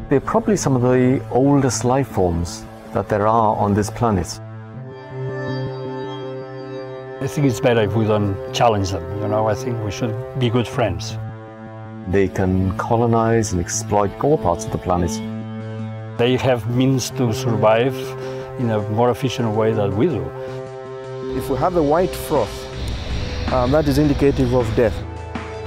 They're probably some of the oldest life forms that there are on this planet. I think it's better if we don't challenge them, you know. I think we should be good friends. They can colonize and exploit all parts of the planet. They have means to survive in a more efficient way than we do. If we have a white froth, that is indicative of death.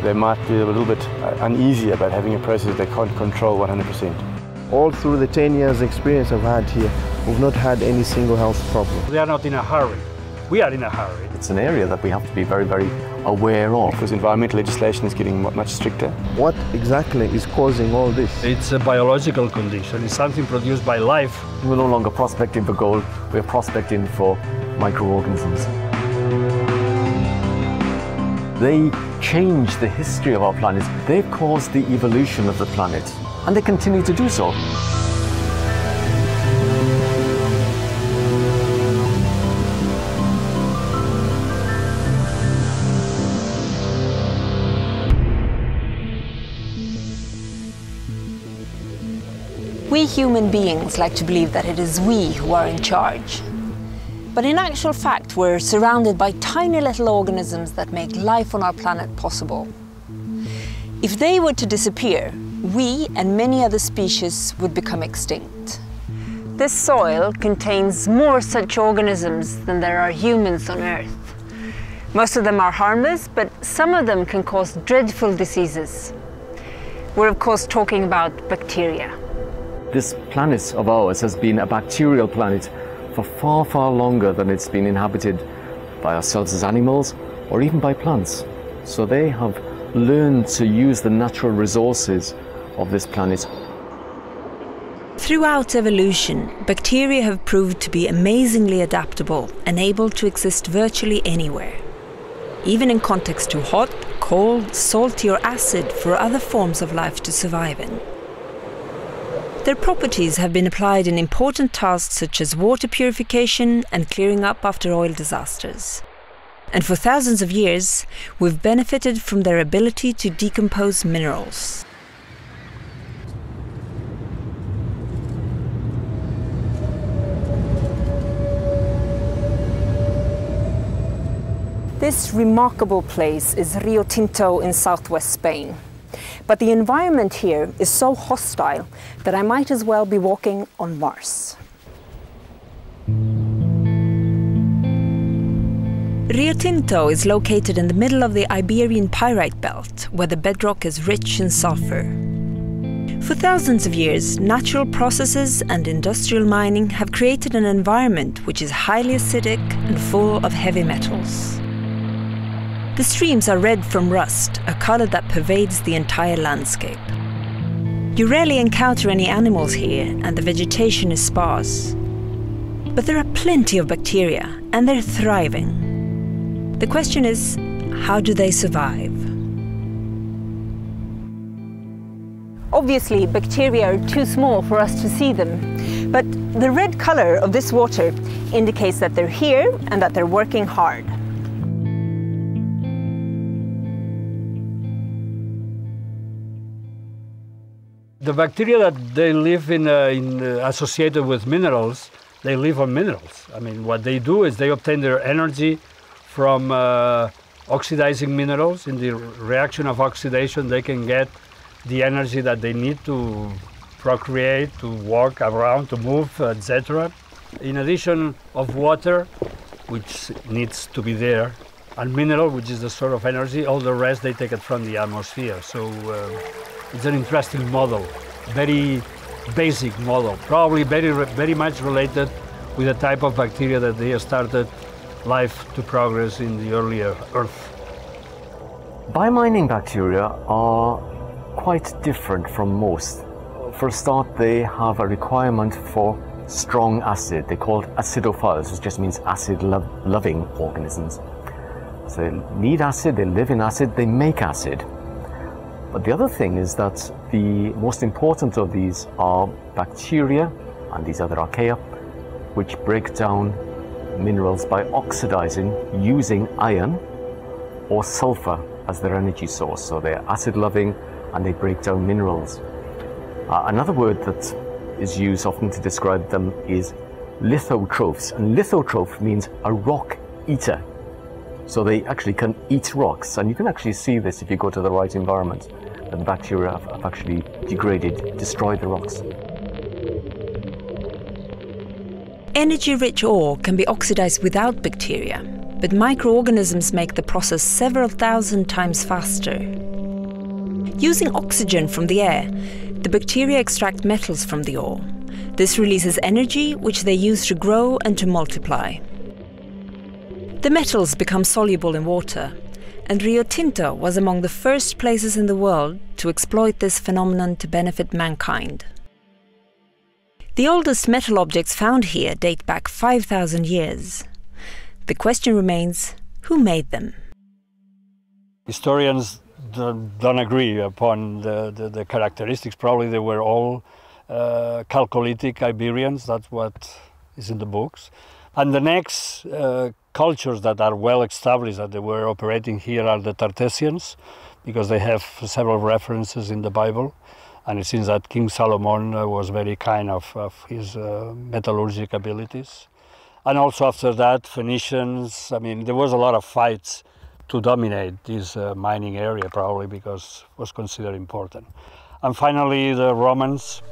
They might be a little bit uneasy about having a process they can't control 100%. All through the 10 years experience I've had here, we've not had any single health problem. They are not in a hurry. We are in a hurry. It's an area that we have to be very, very aware of. Because environmental legislation is getting much stricter. What exactly is causing all this? It's a biological condition. It's something produced by life. We're no longer prospecting for gold, we're prospecting for microorganisms. They changed the history of our planet. They've caused the evolution of the planet, and they continue to do so. We human beings like to believe that it is we who are in charge. But in actual fact, we're surrounded by tiny little organisms that make life on our planet possible. If they were to disappear, we and many other species would become extinct. This soil contains more such organisms than there are humans on Earth. Most of them are harmless, but some of them can cause dreadful diseases. We're of course talking about bacteria. This planet of ours has been a bacterial planet for far, far longer than it's been inhabited by ourselves as animals or even by plants. So they have learned to use the natural resources of this planet. Throughout evolution, bacteria have proved to be amazingly adaptable and able to exist virtually anywhere, even in contexts too hot, cold, salty or acid for other forms of life to survive in. Their properties have been applied in important tasks such as water purification and clearing up after oil disasters. And for thousands of years, we've benefited from their ability to decompose minerals. This remarkable place is Rio Tinto in southwest Spain. But the environment here is so hostile that I might as well be walking on Mars. Rio Tinto is located in the middle of the Iberian Pyrite Belt, where the bedrock is rich in sulfur. For thousands of years, natural processes and industrial mining have created an environment which is highly acidic and full of heavy metals. The streams are red from rust, a color that pervades the entire landscape. You rarely encounter any animals here, and the vegetation is sparse. But there are plenty of bacteria, and they're thriving. The question is, how do they survive? Obviously, bacteria are too small for us to see them, but the red color of this water indicates that they're here and that they're working hard. The bacteria that they live associated with minerals, they live on minerals. I mean, what they do is they obtain their energy from oxidizing minerals. In the reaction of oxidation, they can get the energy that they need to procreate, to walk around, to move, etc. In addition of water, which needs to be there, and mineral, which is the sort of energy, all the rest they take it from the atmosphere. So it's an interesting model, very basic model, probably very much related with the type of bacteria that they started life to progress in the earlier Earth. Biomining bacteria are quite different from most. For a start, they have a requirement for strong acid. They're called acidophiles, which just means acid-loving organisms. So they need acid, they live in acid, they make acid. But the other thing is that the most important of these are bacteria and these other archaea, which break down minerals by oxidizing using iron or sulfur as their energy source. So they're acid-loving and they break down minerals. Another word that is used often to describe them is lithotrophs, and lithotroph means a rock eater. So they actually can eat rocks, and you can actually see this if you go to the right environment. The bacteria have actually degraded, destroyed the rocks. Energy-rich ore can be oxidized without bacteria, but microorganisms make the process several thousand times faster. Using oxygen from the air, the bacteria extract metals from the ore. This releases energy, which they use to grow and to multiply. The metals become soluble in water, and Rio Tinto was among the first places in the world to exploit this phenomenon to benefit mankind. The oldest metal objects found here date back 5,000 years. The question remains, who made them? Historians don't agree upon the characteristics. Probably they were all Chalcolithic Iberians, that's what is in the books. And the next cultures that are well established that they were operating here are the Tartessians, because they have several references in the Bible. And it seems that King Solomon was very kind of his metallurgic abilities. And also after that, Phoenicians, I mean, there was a lot of fights to dominate this mining area, probably because it was considered important. And finally, the Romans,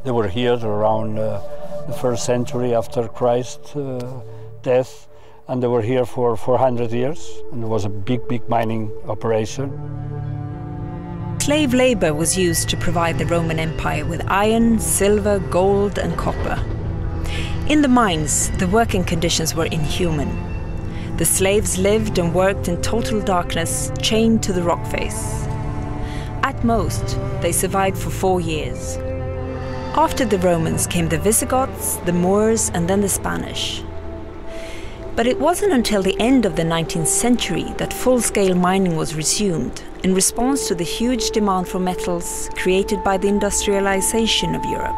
they were here around the 1st century after Christ's death, and they were here for 400 years, and it was a big mining operation. Slave labor was used to provide the Roman Empire with iron, silver, gold, and copper. In the mines, the working conditions were inhuman. The slaves lived and worked in total darkness, chained to the rock face. At most, they survived for 4 years. After the Romans came the Visigoths, the Moors, and then the Spanish. But it wasn't until the end of the 19th century that full-scale mining was resumed in response to the huge demand for metals created by the industrialization of Europe.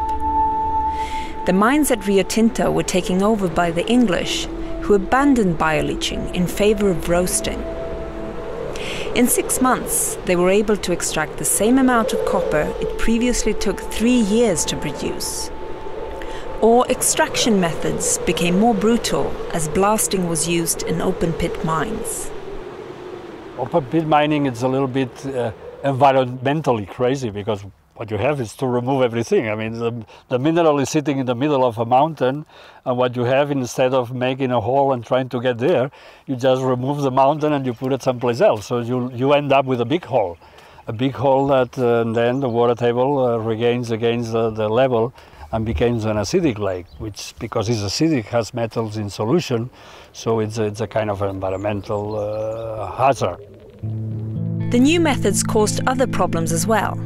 The mines at Rio Tinto were taken over by the English, who abandoned bioleaching in favor of roasting. In 6 months, they were able to extract the same amount of copper it previously took 3 years to produce. Ore extraction methods became more brutal as blasting was used in open-pit mines. Open-pit mining is a little bit environmentally crazy, because what you have is to remove everything. I mean, the mineral is sitting in the middle of a mountain, and what you have, instead of making a hole and trying to get there, you just remove the mountain and you put it someplace else. So you end up with a big hole that then the water table regains against the level and becomes an acidic lake, which, because it's acidic, has metals in solution, so it's a kind of environmental hazard. The new methods caused other problems as well.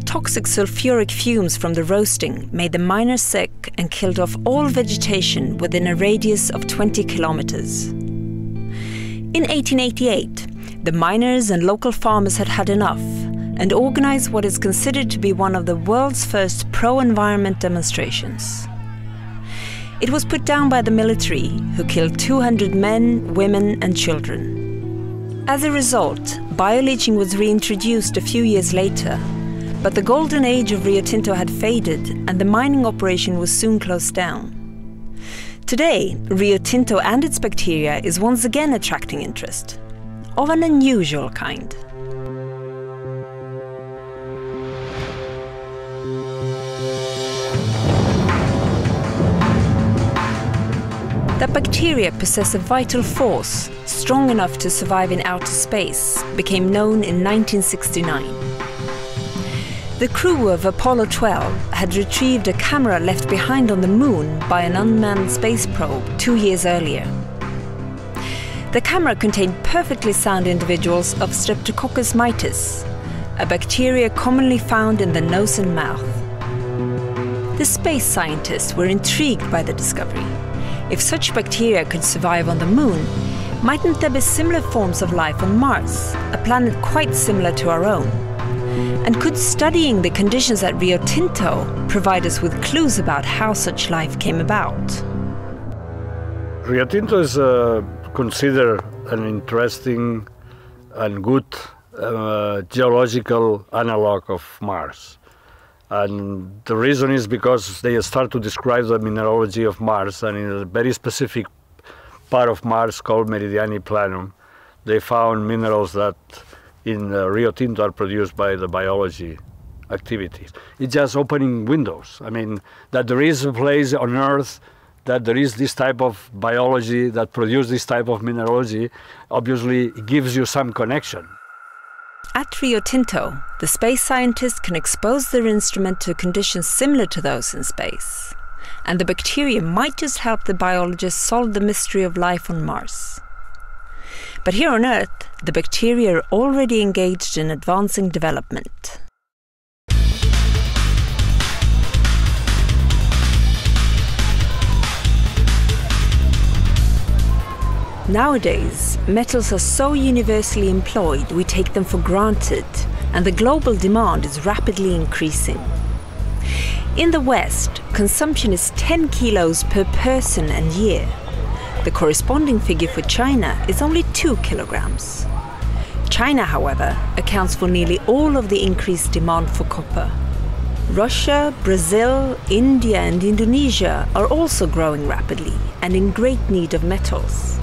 Toxic sulfuric fumes from the roasting made the miners sick and killed off all vegetation within a radius of 20 kilometers. In 1888, the miners and local farmers had had enough and organized what is considered to be one of the world's first pro-environment demonstrations. It was put down by the military, who killed 200 men, women, and children. As a result, bioleaching was reintroduced a few years later, but the golden age of Rio Tinto had faded and the mining operation was soon closed down. Today, Rio Tinto and its bacteria is once again attracting interest, of an unusual kind. That bacteria possess a vital force strong enough to survive in outer space became known in 1969. The crew of Apollo 12 had retrieved a camera left behind on the moon by an unmanned space probe 2 years earlier. The camera contained perfectly sound individuals of Streptococcus mitis, a bacteria commonly found in the nose and mouth. The space scientists were intrigued by the discovery. If such bacteria could survive on the moon, mightn't there be similar forms of life on Mars, a planet quite similar to our own? And could studying the conditions at Rio Tinto provide us with clues about how such life came about? Rio Tinto is considered an interesting and good geological analog of Mars. And the reason is because they start to describe the mineralogy of Mars, and in a very specific part of Mars called Meridiani Planum, they found minerals that in Rio Tinto are produced by the biology activities. It's just opening windows. I mean, that there is a place on Earth that there is this type of biology that produces this type of mineralogy, obviously gives you some connection. At Rio Tinto, the space scientists can expose their instrument to conditions similar to those in space. And the bacteria might just help the biologists solve the mystery of life on Mars. But here on Earth, the bacteria are already engaged in advancing development. Nowadays, metals are so universally employed we take them for granted, and the global demand is rapidly increasing. In the West, consumption is 10 kilos per person and year. The corresponding figure for China is only 2 kilograms. China, however, accounts for nearly all of the increased demand for copper. Russia, Brazil, India and Indonesia are also growing rapidly and in great need of metals.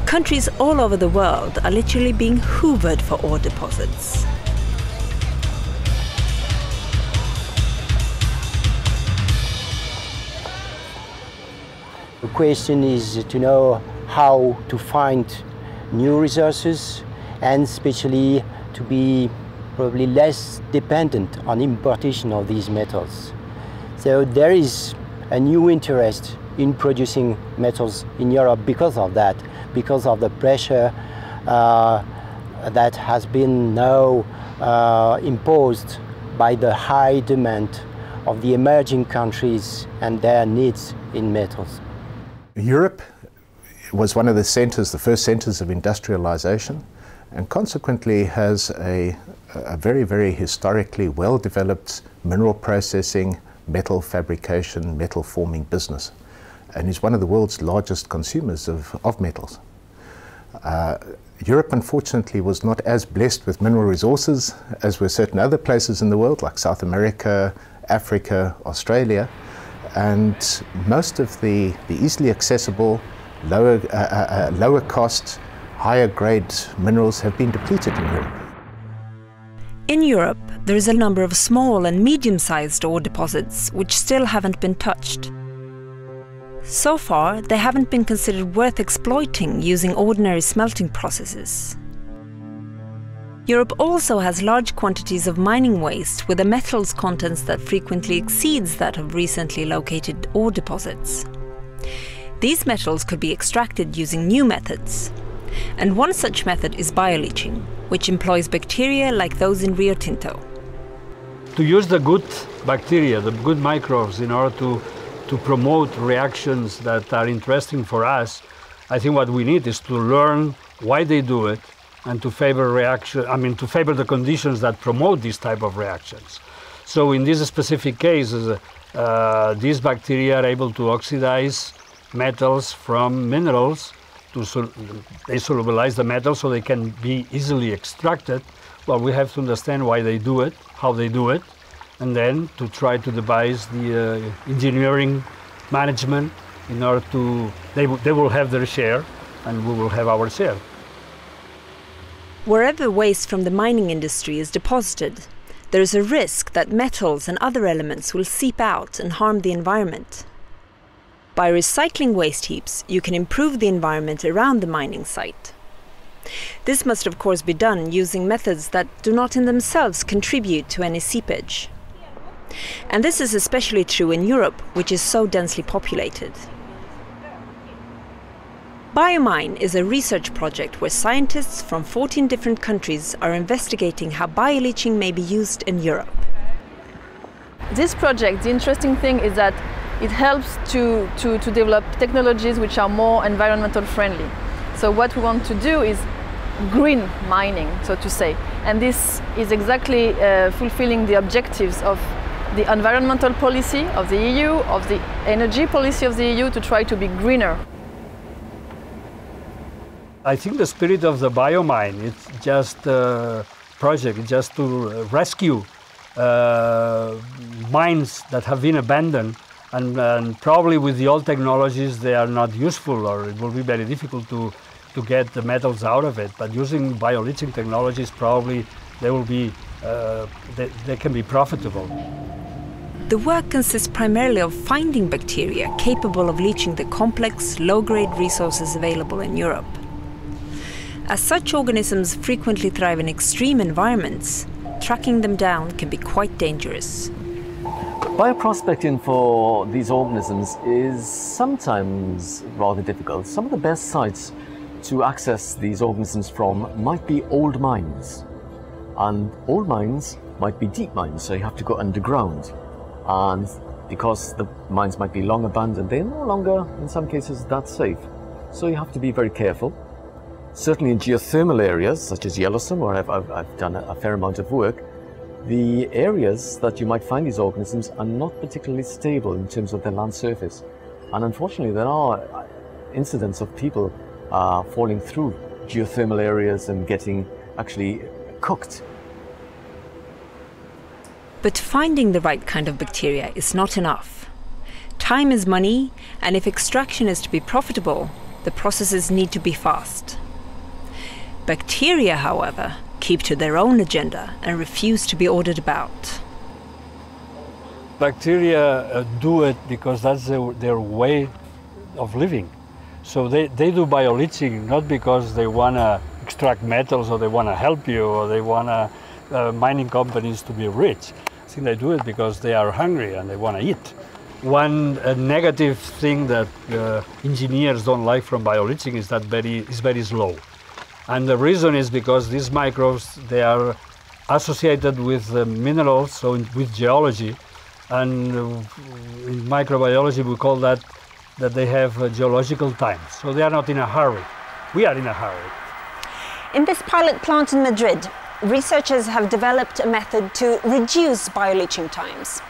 Countries all over the world are literally being hoovered for ore deposits. The question is to know how to find new resources, and especially to be probably less dependent on importation of these metals. So there is a new interest in producing metals in Europe because of that, because of the pressure that has been now imposed by the high demand of the emerging countries and their needs in metals. Europe was one of the centers, the first centers of industrialization, and consequently has a very, very historically well-developed mineral processing, metal fabrication, metal forming business, and is one of the world's largest consumers of metals. Europe, unfortunately, was not as blessed with mineral resources as were certain other places in the world, like South America, Africa, Australia, and most of the easily accessible, lower cost, higher grade minerals have been depleted in Europe. In Europe, there is a number of small and medium-sized ore deposits which still haven't been touched. So far, they haven't been considered worth exploiting using ordinary smelting processes. Europe also has large quantities of mining waste with a metals contents that frequently exceeds that of recently located ore deposits. These metals could be extracted using new methods. And one such method is bioleaching, which employs bacteria like those in Rio Tinto. To use the good bacteria, the good microbes, in order to promote reactions that are interesting for us, I think what we need is to learn why they do it and to favor to favor the conditions that promote these type of reactions. So in this specific case, these bacteria are able to oxidize metals from minerals. They solubilize the metal so they can be easily extracted. Well, we have to understand why they do it, how they do it, and then to try to devise the engineering management in order to, they will have their share and we will have our share. Wherever waste from the mining industry is deposited, there is a risk that metals and other elements will seep out and harm the environment. By recycling waste heaps, you can improve the environment around the mining site. This must of course be done using methods that do not in themselves contribute to any seepage. And this is especially true in Europe, which is so densely populated. BIOMINE is a research project where scientists from 14 different countries are investigating how bioleaching may be used in Europe. This project, the interesting thing is that it helps to develop technologies which are more environmental friendly. So what we want to do is green mining, so to say. And this is exactly fulfilling the objectives of the environmental policy of the EU, of the energy policy of the EU, to try to be greener. I think the spirit of the BIOMINE, it's just a project, it's just to rescue mines that have been abandoned, and probably with the old technologies they are not useful, or it will be very difficult to get the metals out of it. But using bioleaching technologies, probably they will be they can be profitable. The work consists primarily of finding bacteria capable of leaching the complex, low-grade resources available in Europe. As such organisms frequently thrive in extreme environments, tracking them down can be quite dangerous. Bioprospecting for these organisms is sometimes rather difficult. Some of the best sites to access these organisms from might be old mines. And old mines might be deep mines, so you have to go underground. And because the mines might be long abandoned, they're no longer, in some cases, that safe. So you have to be very careful. Certainly in geothermal areas, such as Yellowstone, where I've done a fair amount of work, the areas that you might find these organisms are not particularly stable in terms of their land surface. And unfortunately, there are incidents of people falling through geothermal areas and getting actually cooked. But finding the right kind of bacteria is not enough. Time is money, and if extraction is to be profitable, the processes need to be fast. Bacteria, however, keep to their own agenda and refuse to be ordered about. Bacteria do it because that's their way of living. So they do bioleaching not because they want to extract metals or they want to help you or they want mining companies to be rich. I think they do it because they are hungry and they want to eat. One negative thing that engineers don't like from bioleaching is that it's very slow. And the reason is because these microbes, they are associated with minerals, so with geology. And in microbiology we call that they have geological time. So they are not in a hurry. We are in a hurry. In this pilot plant in Madrid, researchers have developed a method to reduce bioleaching times.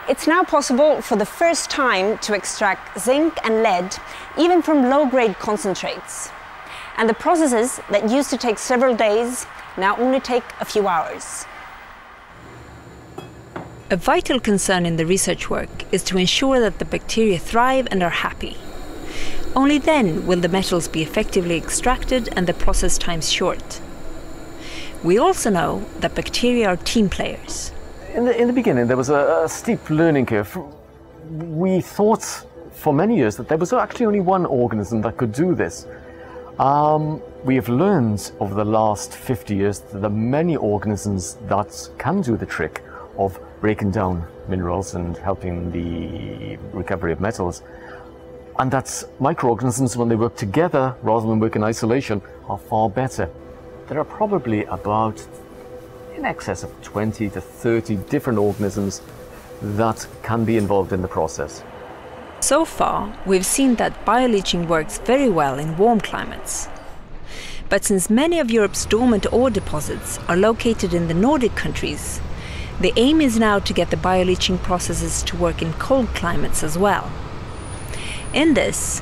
It's now possible for the first time to extract zinc and lead even from low-grade concentrates. And the processes that used to take several days now only take a few hours. A vital concern in the research work is to ensure that the bacteria thrive and are happy. Only then will the metals be effectively extracted and the process times short. We also know that bacteria are team players. In the beginning, there was a steep learning curve. We thought for many years that there was actually only one organism that could do this. We have learned over the last 50 years that there are many organisms that can do the trick of breaking down minerals and helping the recovery of metals. And that microorganisms, when they work together rather than work in isolation, are far better. There are probably about in excess of 20 to 30 different organisms that can be involved in the process. So far, we've seen that bioleaching works very well in warm climates. But since many of Europe's dormant ore deposits are located in the Nordic countries, the aim is now to get the bioleaching processes to work in cold climates as well. In this,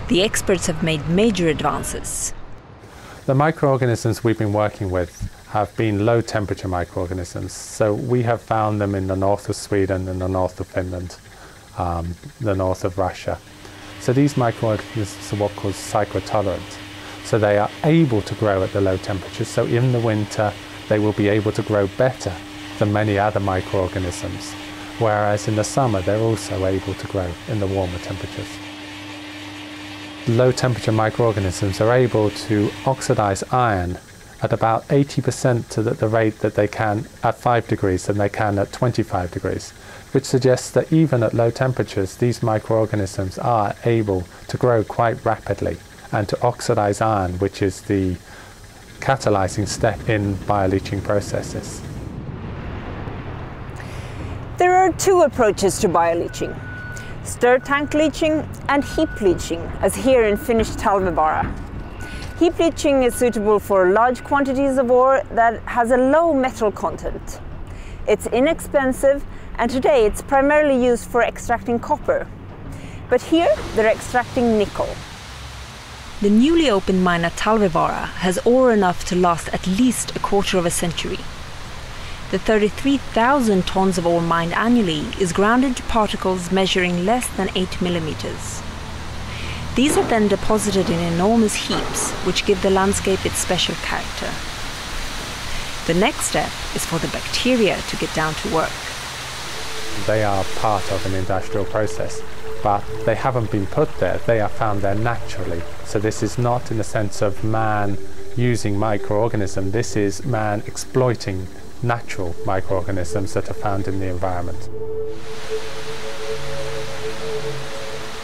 the experts have made major advances. The microorganisms we've been working with have been low temperature microorganisms. So we have found them in the north of Sweden and the north of Finland, the north of Russia. So these microorganisms are what called cyclotolerant. So they are able to grow at the low temperatures. So in the winter, they will be able to grow better than many other microorganisms. Whereas in the summer, they're also able to grow in the warmer temperatures. Low temperature microorganisms are able to oxidize iron at about 80% to the rate that they can at 5 degrees than they can at 25 degrees, which suggests that even at low temperatures, these microorganisms are able to grow quite rapidly and to oxidize iron, which is the catalyzing step in bioleaching processes. There are two approaches to bioleaching: stir tank leaching and heap leaching, as here in Finnish Talvivaara. Heap leaching is suitable for large quantities of ore that has a low metal content. It's inexpensive, and today it's primarily used for extracting copper. But here they're extracting nickel. The newly opened mine at Talvivaara has ore enough to last at least a quarter of a century. The 33,000 tons of ore mined annually is ground into particles measuring less than 8 millimeters. These are then deposited in enormous heaps, which give the landscape its special character. The next step is for the bacteria to get down to work. They are part of an industrial process, but they haven't been put there. They are found there naturally. So this is not in the sense of man using microorganisms. This is man exploiting natural microorganisms that are found in the environment.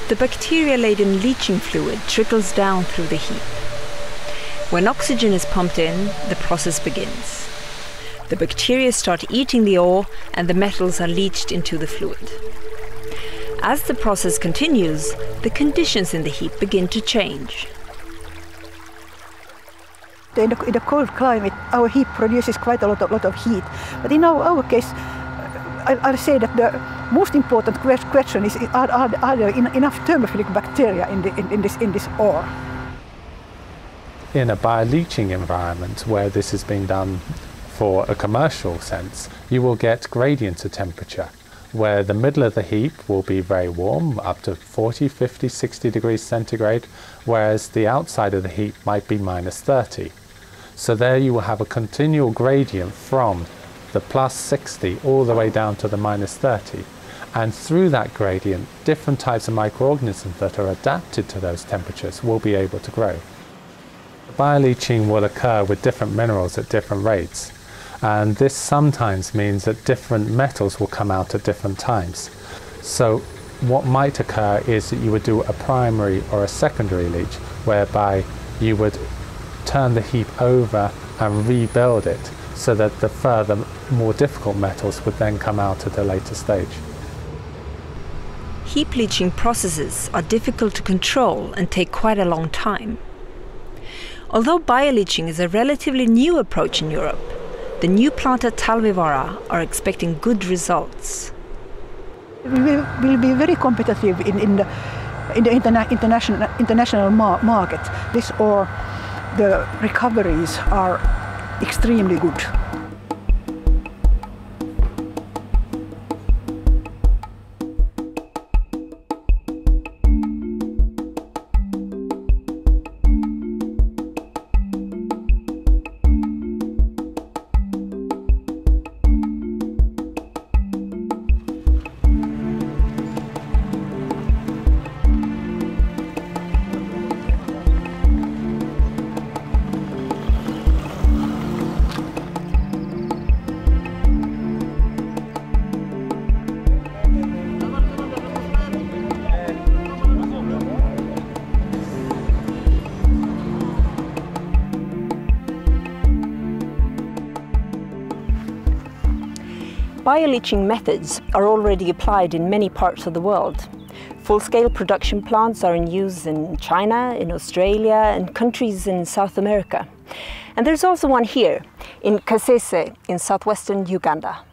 The bacteria-laden leaching fluid trickles down through the heap. When oxygen is pumped in, the process begins. The bacteria start eating the ore and the metals are leached into the fluid. As the process continues, the conditions in the heap begin to change. In the cold climate, our heap produces quite a lot of heat. But in our case, I'll say that the most important question is, are there enough thermophilic bacteria in this ore? In a bioleaching environment where this is being done for a commercial sense, you will get gradients of temperature, where the middle of the heap will be very warm, up to 40, 50, 60 degrees centigrade, whereas the outside of the heap might be minus 30. So there you will have a continual gradient from the plus 60 all the way down to the minus 30. And through that gradient, different types of microorganisms that are adapted to those temperatures will be able to grow. Bioleaching will occur with different minerals at different rates. And this sometimes means that different metals will come out at different times. So what might occur is that you would do a primary or a secondary leach, whereby you would turn the heap over and rebuild it so that the further, more difficult metals would then come out at a later stage. Heap leaching processes are difficult to control and take quite a long time. Although bioleaching is a relatively new approach in Europe, the new plant at Talvivaara are expecting good results. We will be very competitive in the international market. This ore, the recoveries are extremely good. Bioleaching methods are already applied in many parts of the world. Full-scale production plants are in use in China, in Australia, and countries in South America. And there's also one here, in Kasese, in southwestern Uganda.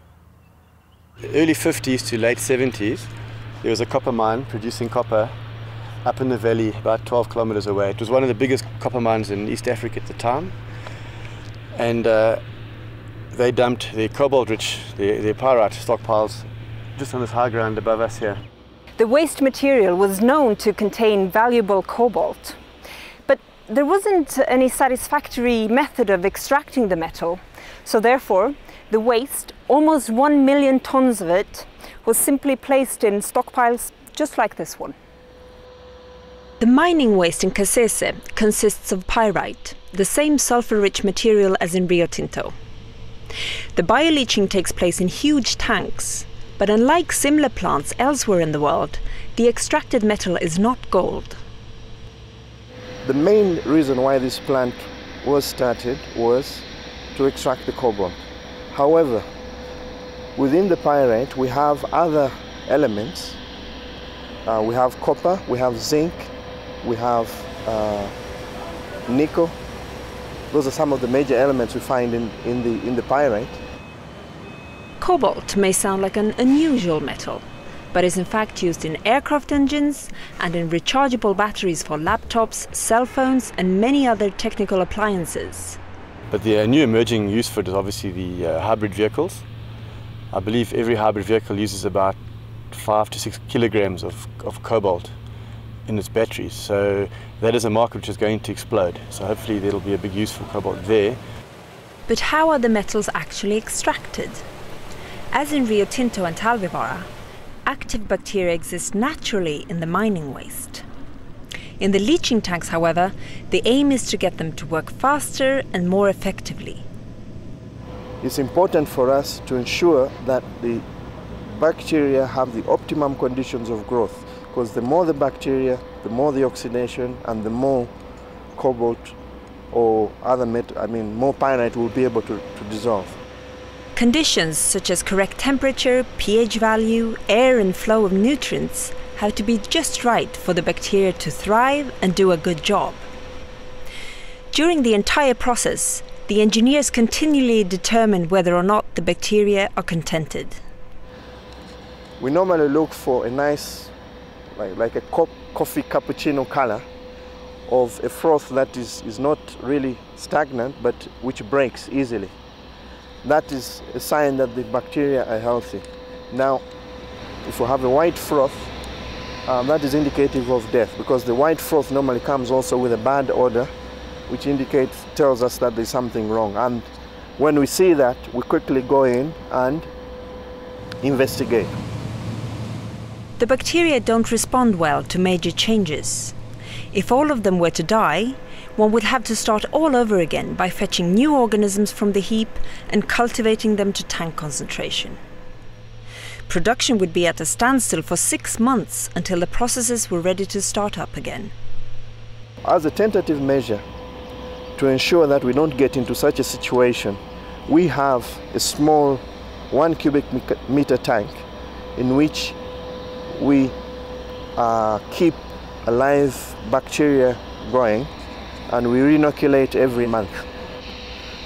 Early 50s to late 70s, there was a copper mine producing copper up in the valley about 12 kilometers away. It was one of the biggest copper mines in East Africa at the time. And they dumped their kobolt-rich, their pyrite stockpiles just on this high ground above us here. The waste material was known to contain valuable cobalt, but there wasn't any satisfactory method of extracting the metal. So therefore, the waste, almost 1 million tons of it, was simply placed in stockpiles just like this one. The mining waste in Kasese consists of pyrite, the same sulfur-rich material as in Rio Tinto. The bioleaching takes place in huge tanks, but unlike similar plants elsewhere in the world, the extracted metal is not gold. The main reason why this plant was started was to extract the cobalt. However, within the pyrite we have other elements. We have copper, we have zinc, we have nickel. Those are some of the major elements we find in the pyrite. Cobalt may sound like an unusual metal, but is in fact used in aircraft engines and in rechargeable batteries for laptops, cell phones and many other technical appliances. But the new emerging use for it is obviously the hybrid vehicles. I believe every hybrid vehicle uses about 5 to 6 kilograms of cobalt in its batteries. So that is a market which is going to explode. So hopefully there will be a big use for cobalt there. But how are the metals actually extracted? As in Rio Tinto and Talvivaara, active bacteria exist naturally in the mining waste. In the leaching tanks, however, the aim is to get them to work faster and more effectively. It's important for us to ensure that the bacteria have the optimum conditions of growth, because the more the bacteria, the more the oxidation, and the more cobalt or other more pyrite will be able to dissolve. Conditions such as correct temperature, pH value, air and flow of nutrients have to be just right for the bacteria to thrive and do a good job. During the entire process, the engineers continually determine whether or not the bacteria are contented. We normally look for a nice, like a coffee cappuccino color of a froth that is not really stagnant, but which breaks easily. That is a sign that the bacteria are healthy. Now, if we have a white froth, that is indicative of death, because the white froth normally comes also with a bad odor, which tells us that there's something wrong. And when we see that, we quickly go in and investigate. The bacteria don't respond well to major changes. If all of them were to die, one would have to start all over again by fetching new organisms from the heap and cultivating them to tank concentration. Production would be at a standstill for 6 months until the processes were ready to start up again. As a tentative measure, to ensure that we don't get into such a situation, we have a small 1 cubic meter tank in which we keep a live bacteria growing, and we re-inoculate every month.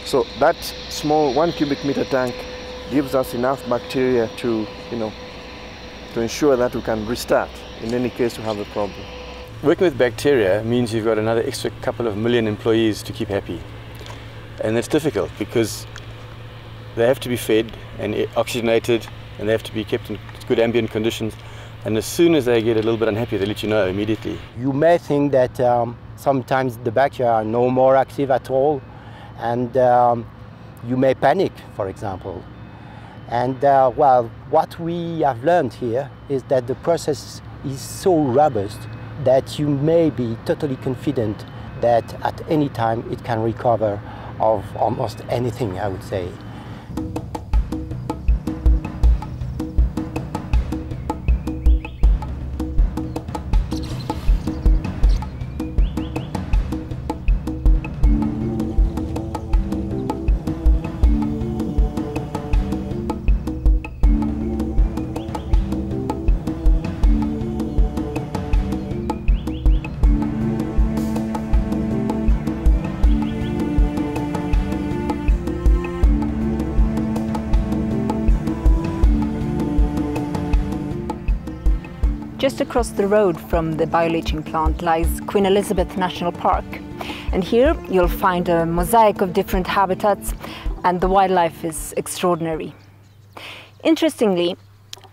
So that small 1 cubic meter tank gives us enough bacteria to ensure that we can restart in any case we have a problem. Working with bacteria means you've got another extra couple of million employees to keep happy. And that's difficult because they have to be fed and oxygenated, and they have to be kept in good ambient conditions. And as soon as they get a little bit unhappy, they let you know immediately. You may think that sometimes the bacteria are no more active at all, and you may panic, for example. And well, what we have learned here is that the process is so robust that you may be totally confident that at any time it can recover of almost anything, I would say. Just across the road from the bioleaching plant lies Queen Elizabeth National Park. And here you'll find a mosaic of different habitats, and the wildlife is extraordinary. Interestingly,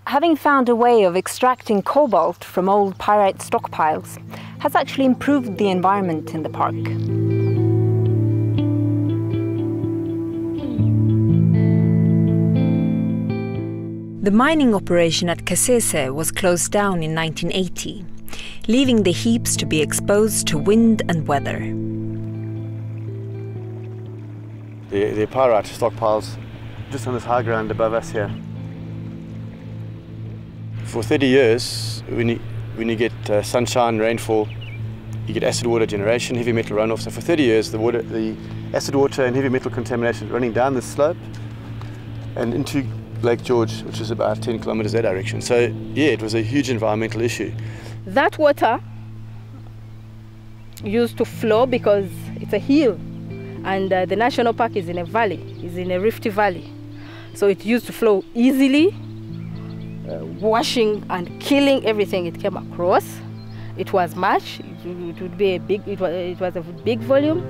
having found a way of extracting cobalt from old pyrite stockpiles has actually improved the environment in the park. The mining operation at Kasese was closed down in 1980, leaving the heaps to be exposed to wind and weather. The pyrite stockpiles just on this high ground above us here. For 30 years, when you get sunshine, rainfall, you get acid water generation, heavy metal runoff. So for 30 years, the acid water and heavy metal contamination is running down this slope and into Lake George, which is about 10 kilometers that direction. So yeah, it was a huge environmental issue. That water used to flow because it's a hill, and the national park is in a valley, is in a rifty valley. So it used to flow easily, washing and killing everything it came across. It was much. It would be a big. It was a big volume.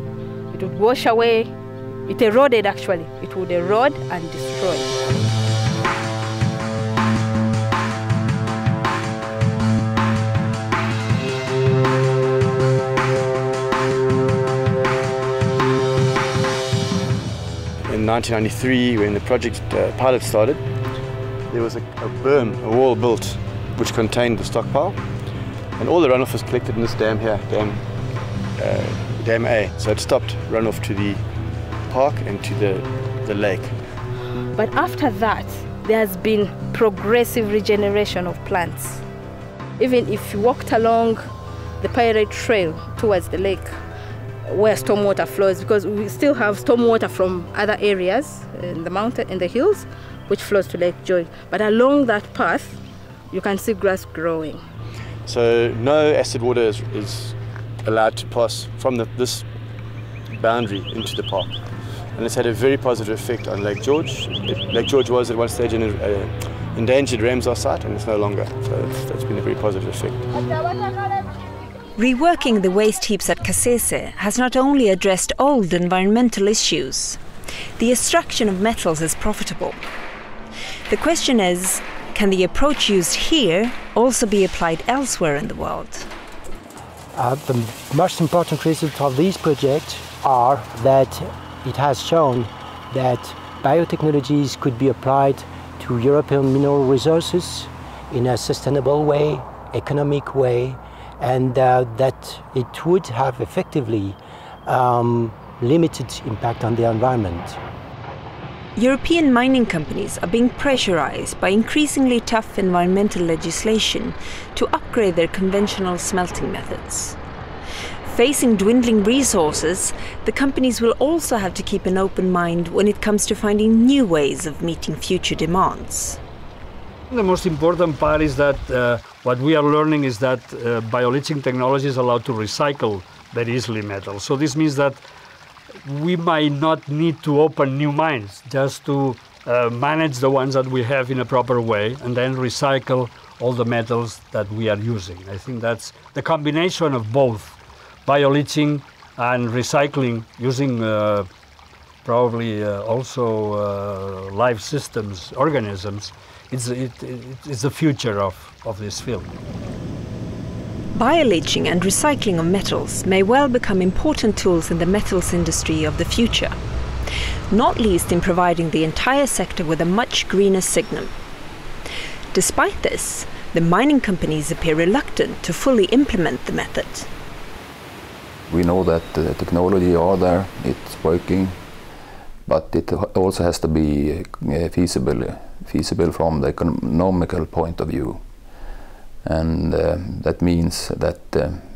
It would wash away It eroded actually. It would erode and destroy. In 1993, when the project pilot started, there was a berm, a wall built, which contained the stockpile, and all the runoff was collected in this dam here, Dam A. So it stopped runoff to the park and to the lake. But after that, there has been progressive regeneration of plants. Even if you walked along the Pirate Trail towards the lake, where stormwater flows, because we still have stormwater from other areas in the mountain, in the hills, which flows to Lake George. But along that path, you can see grass growing. So no acid water is allowed to pass from this boundary into the park. And it's had a very positive effect on Lake George. Lake George was at one stage an endangered Ramsar site, and it's no longer. So that's been a very positive effect. Reworking the waste heaps at Kasese has not only addressed old environmental issues. The extraction of metals is profitable. The question is, can the approach used here also be applied elsewhere in the world? The most important result of this project are that it has shown that biotechnologies could be applied to European mineral resources in a sustainable way, economic way, and that it would have effectively limited impact on the environment. European mining companies are being pressurized by increasingly tough environmental legislation to upgrade their conventional smelting methods. Facing dwindling resources, the companies will also have to keep an open mind when it comes to finding new ways of meeting future demands. The most important part is that what we are learning is that bioleaching technology is allowed to recycle very easily metals. So this means that we might not need to open new mines, just to manage the ones that we have in a proper way and then recycle all the metals that we are using. I think that's the combination of both bioleaching and recycling, using probably also live systems, organisms. It's the future of this field. Bioleaching and recycling of metals may well become important tools in the metals industry of the future, not least in providing the entire sector with a much greener signal. Despite this, the mining companies appear reluctant to fully implement the method. We know that the technology are there, it's working, but it also has to be feasible from the economical point of view. And that means that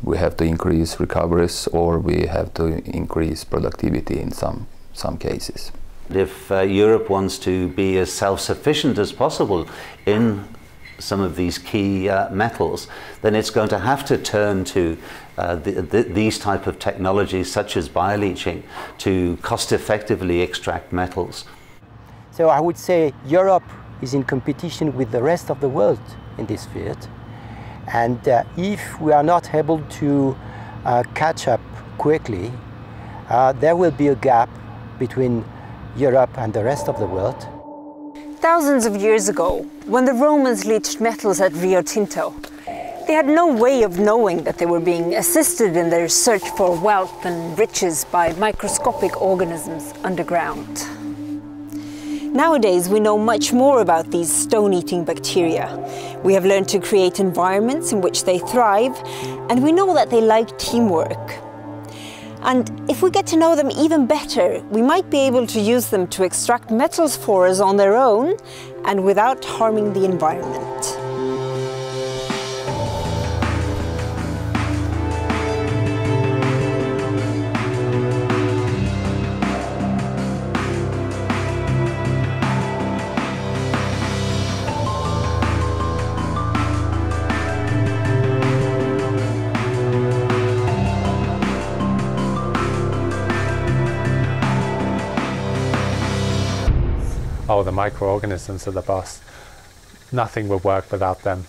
we have to increase recoveries, or we have to increase productivity in some cases. If Europe wants to be as self-sufficient as possible in some of these key metals, then it's going to have to turn to these type of technologies such as bioleaching to cost-effectively extract metals. So I would say Europe is in competition with the rest of the world in this field. And if we are not able to catch up quickly, there will be a gap between Europe and the rest of the world. Thousands of years ago, when the Romans leached metals at Rio Tinto, they had no way of knowing that they were being assisted in their search for wealth and riches by microscopic organisms underground. Nowadays, we know much more about these stone-eating bacteria. We have learned to create environments in which they thrive, and we know that they like teamwork. And if we get to know them even better, we might be able to use them to extract metals for us on their own and without harming the environment. Oh, the microorganisms are the boss. Nothing would work without them.